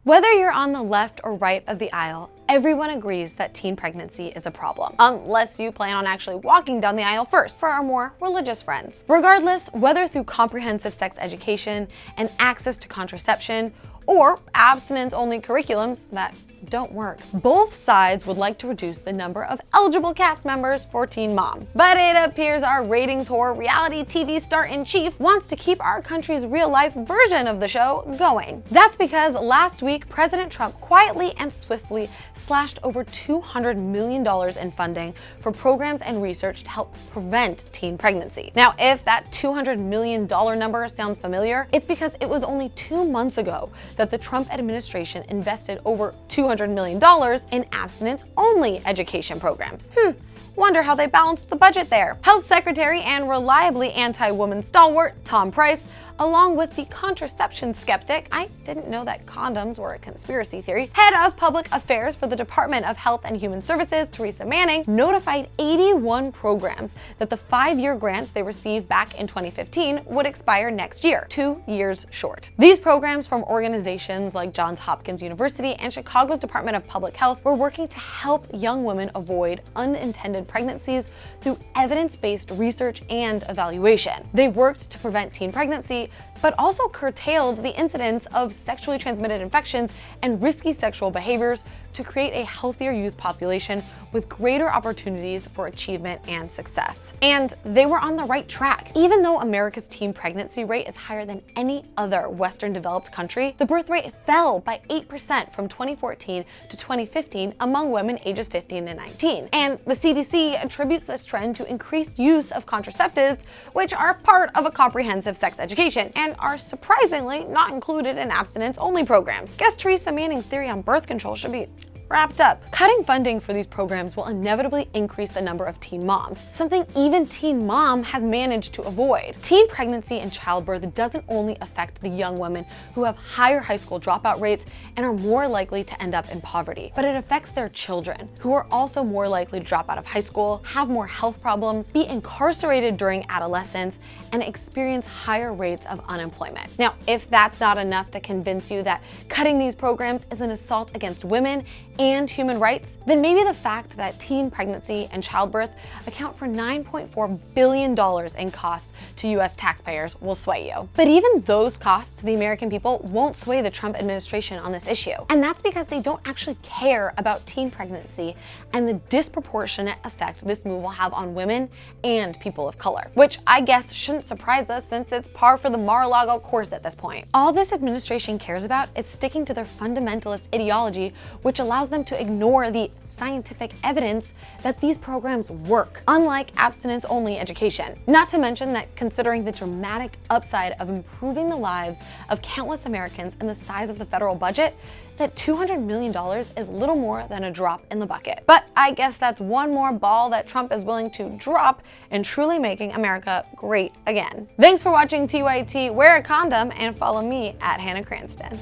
Whether you're on the left or right of the aisle, everyone agrees that teen pregnancy is a problem, unless you plan on actually walking down the aisle first for our more religious friends. Regardless, whether through comprehensive sex education and access to contraception, or abstinence-only curriculums that don't work, both sides would like to reduce the number of eligible cast members for Teen Mom. But it appears our ratings whore, reality TV star-in-chief, wants to keep our country's real-life version of the show going. That's because last week, President Trump quietly and swiftly slashed over $200 million in funding for programs and research to help prevent teen pregnancy. Now, if that $200 million number sounds familiar, it's because it was only 2 months ago that the Trump administration invested over $200 million in abstinence-only education programs. Wonder how they balanced the budget there. Health Secretary and reliably anti-woman stalwart Tom Price, along with the contraception skeptic, I didn't know that condoms were a conspiracy theory, head of public affairs for the Department of Health and Human Services, Teresa Manning, notified 81 programs that the 5-year grants they received back in 2015 would expire next year, 2 years short. These programs from organizations like Johns Hopkins University and Chicago's Department of Public Health were working to help young women avoid unintended pregnancies through evidence-based research and evaluation. They worked to prevent teen pregnancy, but also curtailed the incidence of sexually transmitted infections and risky sexual behaviors to create a healthier youth population with greater opportunities for achievement and success. And they were on the right track. Even though America's teen pregnancy rate is higher than any other Western developed country, the birth rate fell by 8% from 2014 to 2015 among women ages 15 to 19. And the CDC attributes this trend to increased use of contraceptives, which are part of a comprehensive sex education and are surprisingly not included in abstinence-only programs. Guess Teresa Manning's theory on birth control should be wrapped up. Cutting funding for these programs will inevitably increase the number of teen moms, something even Teen Mom has managed to avoid. Teen pregnancy and childbirth doesn't only affect the young women who have higher high school dropout rates and are more likely to end up in poverty, but it affects their children, who are also more likely to drop out of high school, have more health problems, be incarcerated during adolescence, and experience higher rates of unemployment. Now, if that's not enough to convince you that cutting these programs is an assault against women and human rights, then maybe the fact that teen pregnancy and childbirth account for $9.4 billion in costs to US taxpayers will sway you. But even those costs to the American people won't sway the Trump administration on this issue. And that's because they don't actually care about teen pregnancy and the disproportionate effect this move will have on women and people of color, which I guess shouldn't surprise us since it's par for the Mar-a-Lago course at this point. All this administration cares about is sticking to their fundamentalist ideology, which allows them to ignore the scientific evidence that these programs work, unlike abstinence-only education. Not to mention that considering the dramatic upside of improving the lives of countless Americans and the size of the federal budget, that $200 million is little more than a drop in the bucket. But I guess that's one more ball that Trump is willing to drop in truly making America great again. Thanks for watching TYT. Wear a condom and follow me at Hannah Cranston.